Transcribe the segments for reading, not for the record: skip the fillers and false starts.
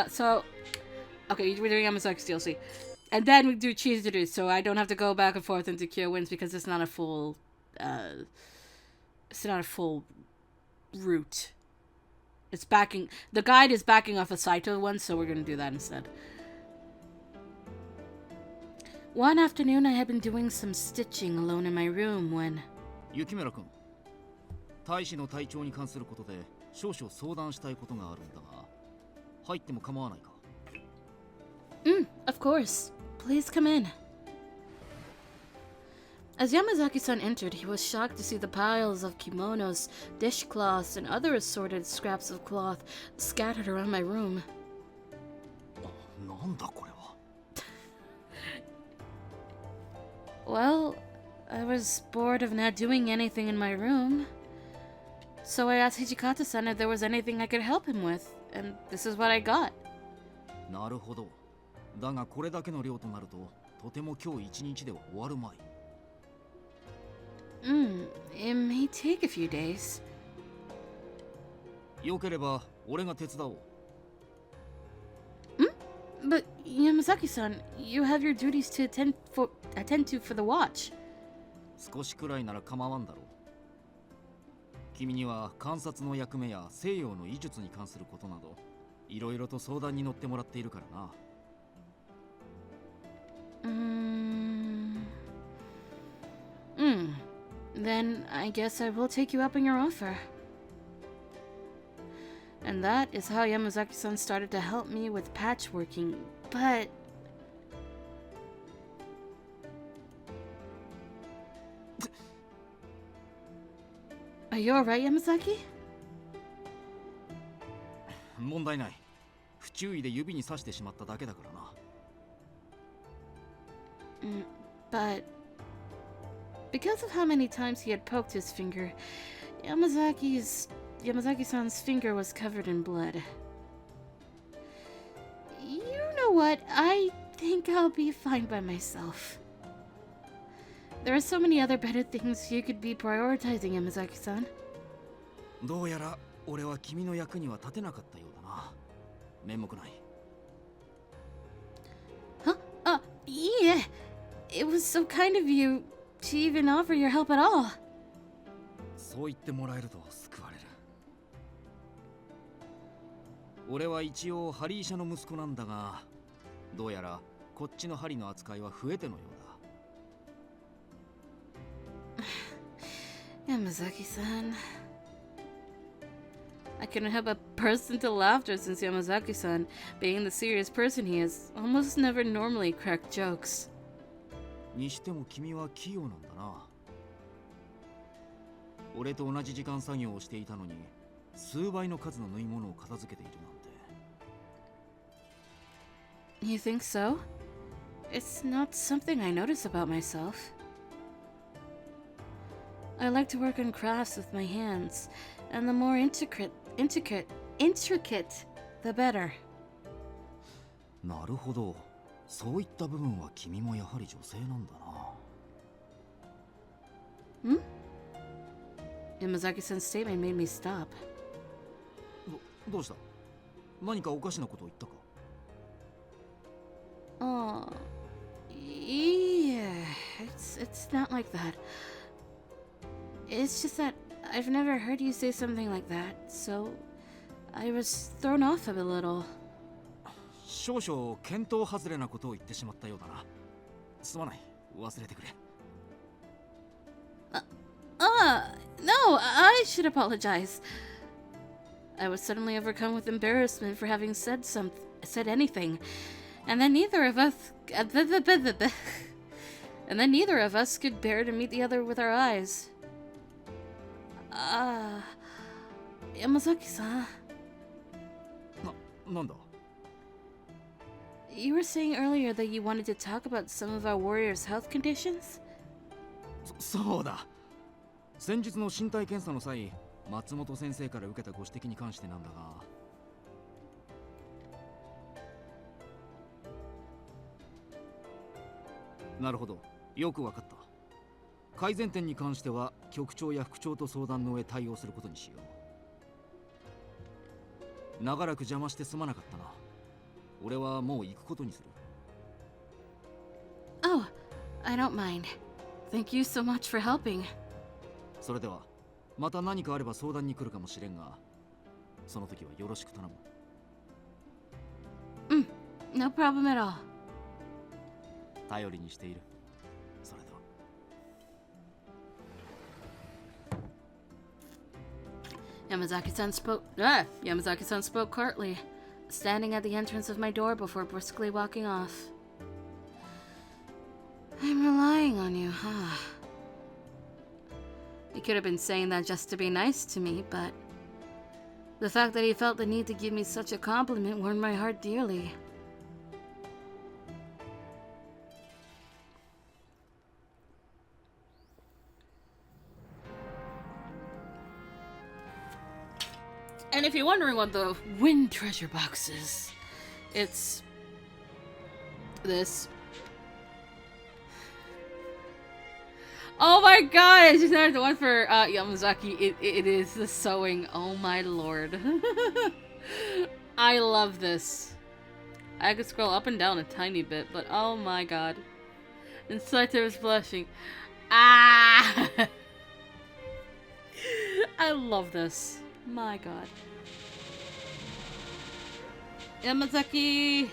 So okay, we're doing Yamazaki's DLC, and then we do Chizuru, so I don't have to go back and forth into Kyowen's because it's not a full, it's not a full route. It's backing. The guide is backing off a Saito one, so we're gonna do that instead. One afternoon, I had been doing some stitching alone in my room when. 雪村君、大使の体調に関することで少々相談したいことがあるんだが、入っても構わないか? Of course. Please come in. As Yamazaki-san entered, he was shocked to see the piles of kimonos, dishcloths, and other assorted scraps of cloth scattered around my room. なんだこれは? Well, I was bored of not doing anything in my room. So I asked Hijikata-san if there was anything I could help him with, and this is what I got. なるほど。だがこれだけの量となると、とても今日一日では終わるまい。It may take a few days. よければ俺が手伝おう。But Yamazaki-san, you have your duties to attend to for the watch. 少しくらいなら構わんだろう。君には観察の役目や西洋の医術に関することなど、いろいろと相談に乗ってもらっているからな。Then I guess I will take you up on your offer. And that is how Yamazaki-san started to help me with patchworking, but... Are you alright, Yamazaki? 問題ない。不注意で指に刺してしまっただけだからな。But because of how many times he had poked his finger, Yamazaki-san's finger was covered in blood. You know what? I think I'll be fine by myself. There are so many other better things you could be prioritizing, Yamazaki-san. どうやら俺は君の役には立てなかったようだな。面目ない。Huh? Yeah. It was so kind of you to even offer your help at all. そう言ってもらえると救われる。俺は一応ハリー社の息子なんだが、どうやらこっちの針の扱いは増えてのようだ。Yamazaki-san. I couldn't help but burst into laughter since Yamazaki-san, being the serious person he is, almost never normally cracked jokes. にしても君は器用なんだな。俺と同じ時間作業をしていたのに、数倍の数の縫い物を片付けているなんて。You think so? It's not something I notice about myself. I like to work on crafts with my hands, and the more intricate, the better. なるほど。そういった部分は君もやはり女性なんだな。Yamazaki-san's statement made me stop. どうした？何かおかしなことを言ったか？ Oh, yeah, it's not like that. It's just that I've never heard you say something like that, so I was thrown off a little. 少々見当外れなことを言ってしまったようだな。すまない。忘れてくれ。No, I should apologize. I was suddenly overcome with embarrassment for having said anything, and then neither of us could bear to meet the other with our eyes. Yamazaki-san. なんだ? You were saying earlier that you wanted to talk about some of our warriors' health conditions? そうだ。先日の身体検査の際、松本先生から受けたご指摘に関してなんだが。なるほど。よくわかった。改善点に関しては局長や副長と相談の上対応することにしよう。長らく邪魔してすまなかったな。俺はもう行くことにする。 Oh, I don't mind. Thank you so much for helping. それではまた何かあれば相談に来るかもしれんが、その時はよろしく頼む。No problem at all. 頼りにしている。それでは。Yamazaki-san spoke curtly, standing at the entrance of my door before briskly walking off. I'm relying on you, huh? He could have been saying that just to be nice to me, but the fact that he felt the need to give me such a compliment warmed my heart dearly. And if you're wondering what the wind treasure box is, it's this. Oh my god, I just noticed the one for Yamazaki. It is the sewing. Oh my lord. I love this. I could scroll up and down a tiny bit, but oh my god. Inside there was blushing. Ah! I love this. My god. Yamazaki!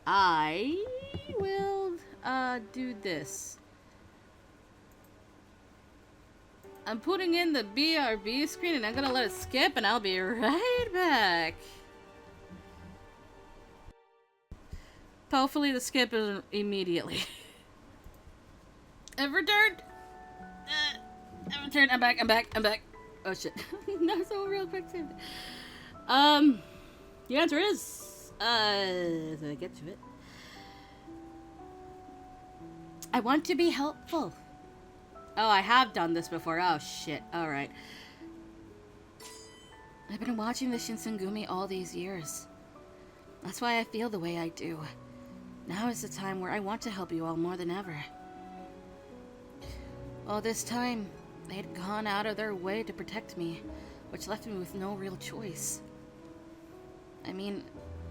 I will do this. I'm putting in the BRB screen and I'm gonna let it skip and I'll be right back. Hopefully the skip isn't immediately. I've returned! I've returned, I'm back. Oh shit. Not so real quick too. The answer is as I get to it. I want to be helpful. Oh, I have done this before. Oh shit. Alright. I've been watching the Shinsengumi all these years. That's why I feel the way I do. Now is the time where I want to help you all more than ever. All this time, they'd gone out of their way to protect me, which left me with no real choice. I mean,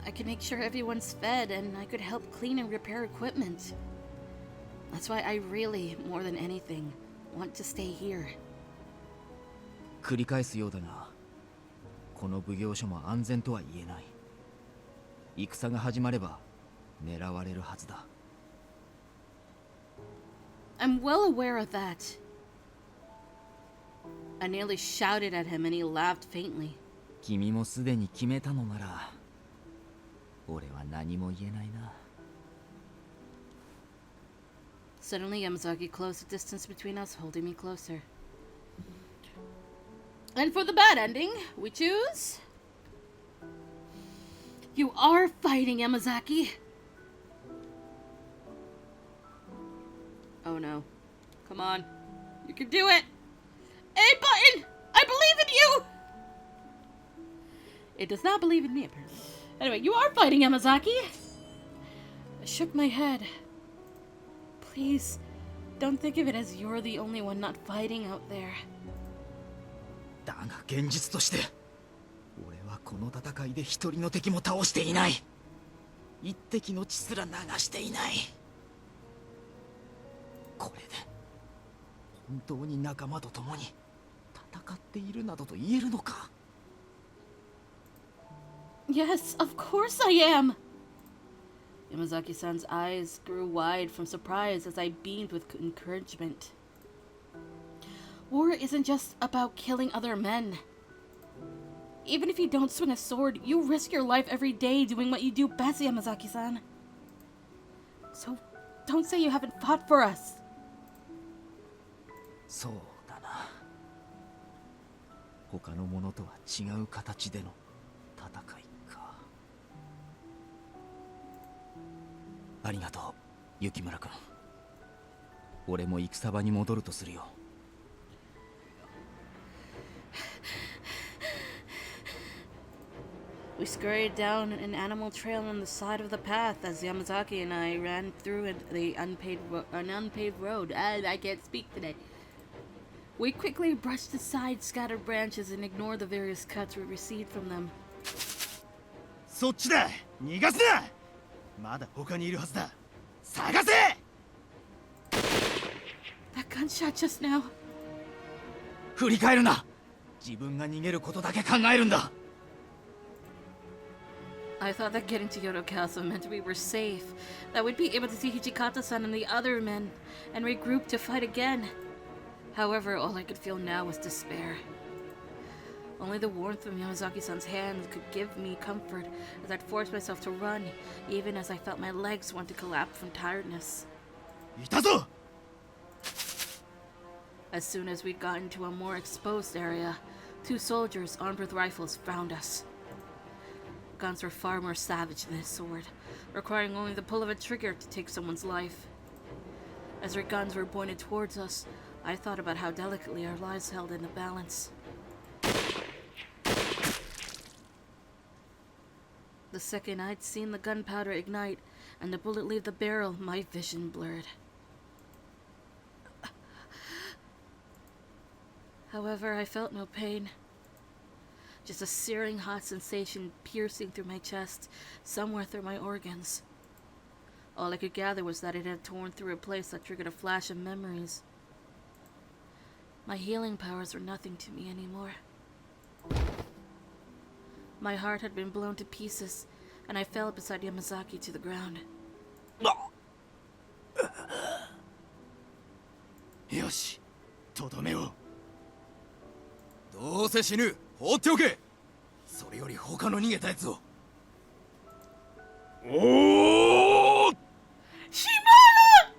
I could make sure everyone's fed, and I could help clean and repair equipment. That's why I really, more than anything, want to stay here. 繰り返すようだが、この奉行所も安全とは言えない。戦が始まれば狙われるはずだ。I'm well aware of that. I nearly shouted at him and he laughed faintly. 君もすでに決めたのなら、俺は何も言えないな。Suddenly, Yamazaki closed the distance between us, holding me closer. And for the bad ending, we choose... You are fighting, Yamazaki! Oh no. Come on. You can do it! A button! I believe in you! It does not believe in me, apparently. Anyway, you are fighting, Yamazaki! I shook my head. Please, don't think of it as you're the only one not fighting out there. だが現実として、俺はこの戦いで一人の敵も倒していない。一滴の血すら流していない。これで本当に仲間と共に戦っているなどと言えるのか？ Yes, of course I am! Yamazaki-san's eyes grew wide from surprise as I beamed with encouragement. War isn't just about killing other men. Even if you don't swing a sword, you risk your life every day doing what you do best, Yamazaki-san. So, don't say you haven't fought for us. そうだな。他の者とは違う形での戦いか。ありがとう、雪村君。俺も戦場に戻るとするよ。We scurried down an animal trail on the side of the path as Yamazaki and I ran through an unpaved road. I can't speak today. We quickly brushed aside scattered branches and ignored the various cuts we received from them. そっちだ。逃がすな。まだ他にいるはずだ。探せ。That gunshot just now. 振り返るな。自分が逃げることだけ考えるんだ。I thought that getting to Yodo Castle meant we were safe, that we'd be able to see Hichikata-san and the other men, and regroup to fight again. However, all I could feel now was despair. Only the warmth of Yamazaki-san's hands could give me comfort as I'd forced myself to run, even as I felt my legs want to collapse from tiredness. いたぞ。 As soon as we'd gotten to a more exposed area, 2 soldiers armed with rifles found us. Guns were far more savage than his sword, requiring only the pull of a trigger to take someone's life. As their guns were pointed towards us, I thought about how delicately our lives held in the balance. The second I'd seen the gunpowder ignite and the bullet leave the barrel, my vision blurred. However, I felt no pain. Just a searing hot sensation piercing through my chest, somewhere through my organs. All I could gather was that it had torn through a place that triggered a flash of memories. My healing powers were nothing to me anymore. My heart had been blown to pieces, and I fell beside Yamazaki to the ground. よし、とどめを。どうせ死ぬ。放っておけ。それより他の逃げたやつを。おお。Shimada!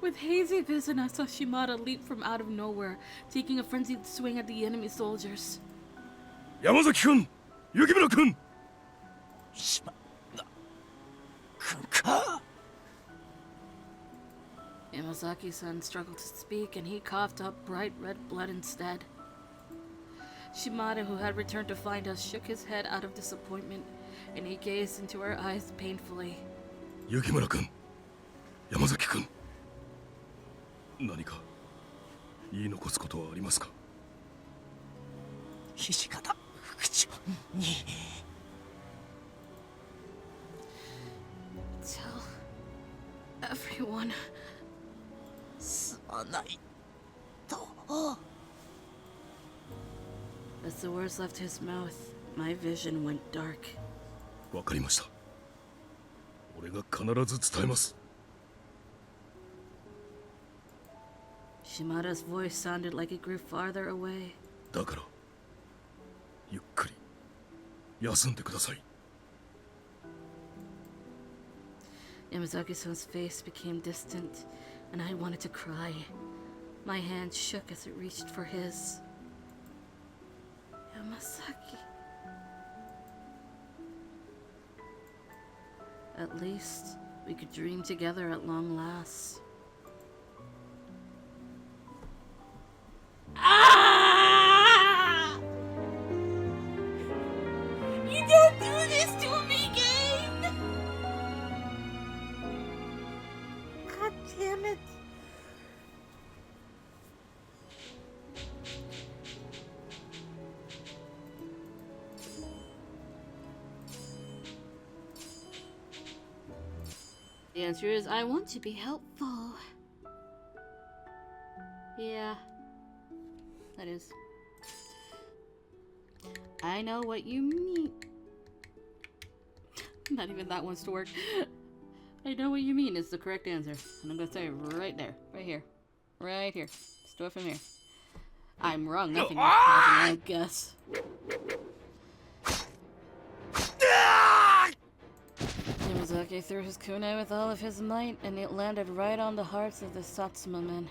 With hazy vision, I saw Shimada leap from out of nowhere, taking a frenzied swing at the enemy soldiers. 山崎君、雪村君。島田君か。Yamazaki-san struggled to speak, and he coughed up bright red blood instead. Shimada, who had returned to find us, shook his head out of disappointment, and he gazed into our eyes painfully. 雪村君、山崎君、何か言い残すことはありますか。土方副長に。Tell everyone. すまないと。As the words left his mouth, my vision went dark. わかりました。俺が必ず伝えます。Shimada's voice sounded like it grew farther away. だからゆっくり休んでください。Yamazaki-san's face became distant, and I wanted to cry. My hand shook as it reached for his. Yamazaki. At least we could dream together at long last. Ah! You don't do this to me, game! God damn it. The answer is, I want to be helpful. Yeah, that is. I know what you mean. Not even that wants to work. I know what you mean is the correct answer. And I'm gonna say it right there. Right here. Right here. Let's do it from here. I'm wrong. Nothing I guess. Yamazaki threw his kunai with all of his might, and it landed right on the hearts of the Satsuma men.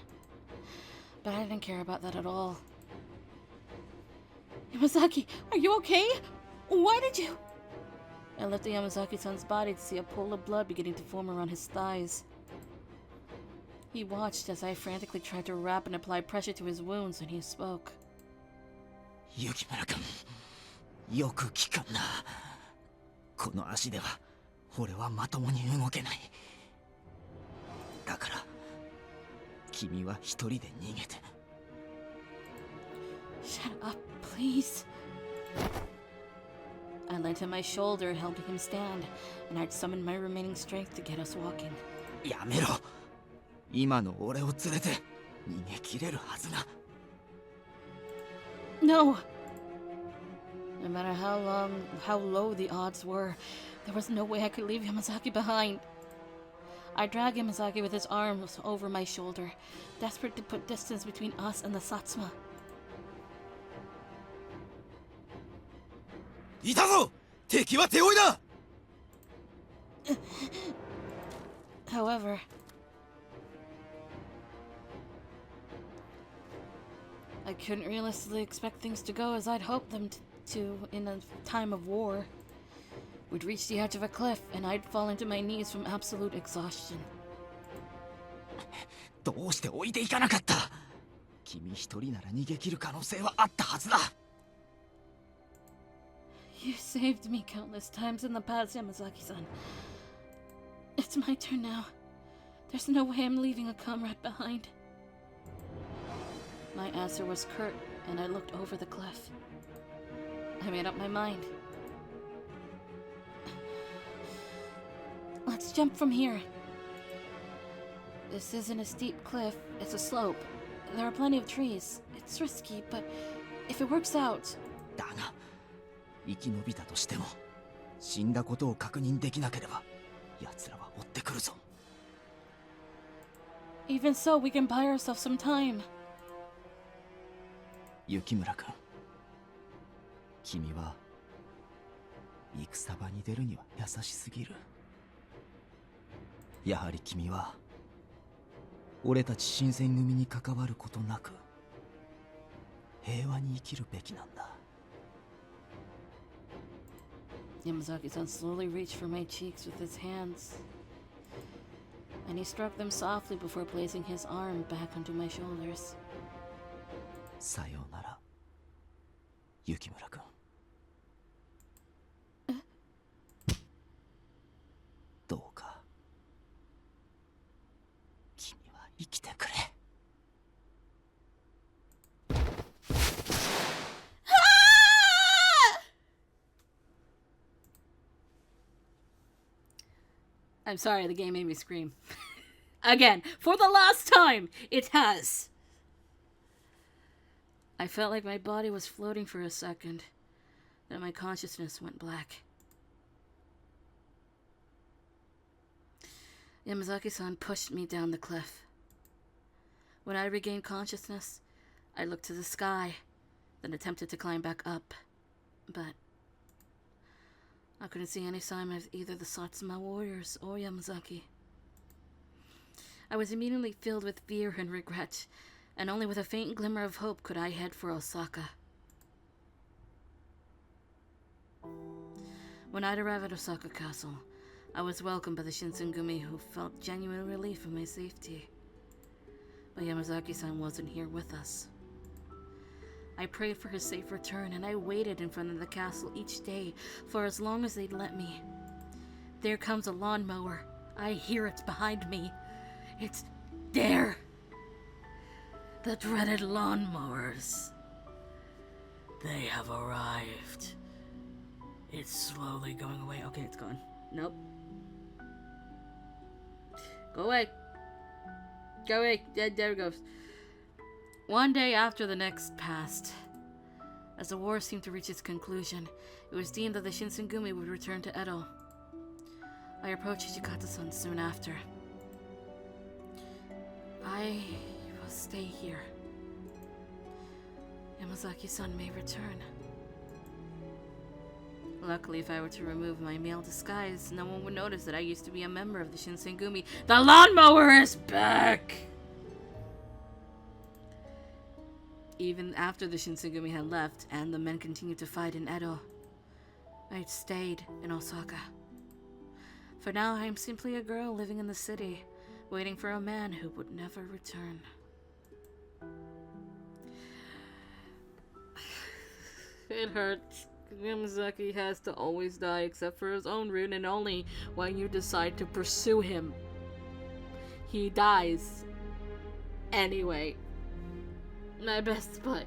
But I didn't care about that at all. Yamazaki, are you okay? Why did you... I lifted Yamazaki-san's body to see a pool of blood beginning to form around his thighs. He watched as I frantically tried to wrap and apply pressure to his wounds, and he spoke. Yukimura-kun, yoku kiku na. この足では俺はまともに動けない。だから君は一人で逃げて。 Shut up, please. I lent him my shoulder, helping him stand, and I'd summoned my remaining strength to get us walking. やめろ。今の俺を連れて逃げ切れるはずな。 No! No matter how low the odds were, there was no way I could leave Yamazaki behind. I dragged Yamazaki with his arms over my shoulder, desperate to put distance between us and the Satsuma. いたぞ！敵は手負いだ！ However, I couldn't realistically expect things to go as I'd hoped them to in a time of war. We'd reach the edge of a cliff, and I'd fall into my knees from absolute exhaustion. どうして置いていかなかった？君一人なら逃げ切る可能性はあったはずだ。 You saved me countless times in the past, Yamazaki-san. It's my turn now. There's no way I'm leaving a comrade behind. My answer was curt, and I looked over the cliff. I made up my mind. Let's jump from here. This isn't a steep cliff, it's a slope. There are plenty of trees. It's risky, but if it works out... だが、生き延びたとしても、死んだことを確認できなければ、奴らは追ってくるぞ。 Even so, we can buy ourselves some time. 雪村君、君は戦場に出るには優しすぎる。やはり君は俺たち新選組に関わることなく平和に生きるべきなんだ。 Yamazaki-san slowly reached for my cheeks with his hands, and he struck them softly before placing his arm back onto my shoulders. さようなら、雪村君。どうか君は生きてくれ。 I'm sorry, the game made me scream. Again, for the last time, it has. I felt like my body was floating for a second, then my consciousness went black. Yamazaki-san pushed me down the cliff. When I regained consciousness, I looked to the sky, then attempted to climb back up, but I couldn't see any sign of either the Satsuma warriors or Yamazaki. I was immediately filled with fear and regret, and only with a faint glimmer of hope could I head for Osaka. When I'd arrived at Osaka Castle, I was welcomed by the Shinsengumi, who felt genuine relief in my safety. But Yamazaki-san wasn't here with us. I prayed for his safe return, and I waited in front of the castle each day for as long as they'd let me. There comes a lawnmower. I hear it behind me. It's there. The dreaded lawnmowers. They have arrived. It's slowly going away. Okay, it's gone. Nope. Go away. Go away. Yeah, there it goes. One day after the next passed, as the war seemed to reach its conclusion, it was deemed that the Shinsengumi would return to Edo. I approached Hijikata-san soon after. I will stay here. Yamazaki-san may return. Luckily, if I were to remove my male disguise, no one would notice that I used to be a member of the Shinsengumi. The lawnmower is back! Even after the Shinsengumi had left and the men continued to fight in Edo, I'd stayed in Osaka. For now, I am simply a girl living in the city, waiting for a man who would never return. It hurts. Yamazaki has to always die except for his own route, and only when you decide to pursue him. He dies. Anyway, my best butt.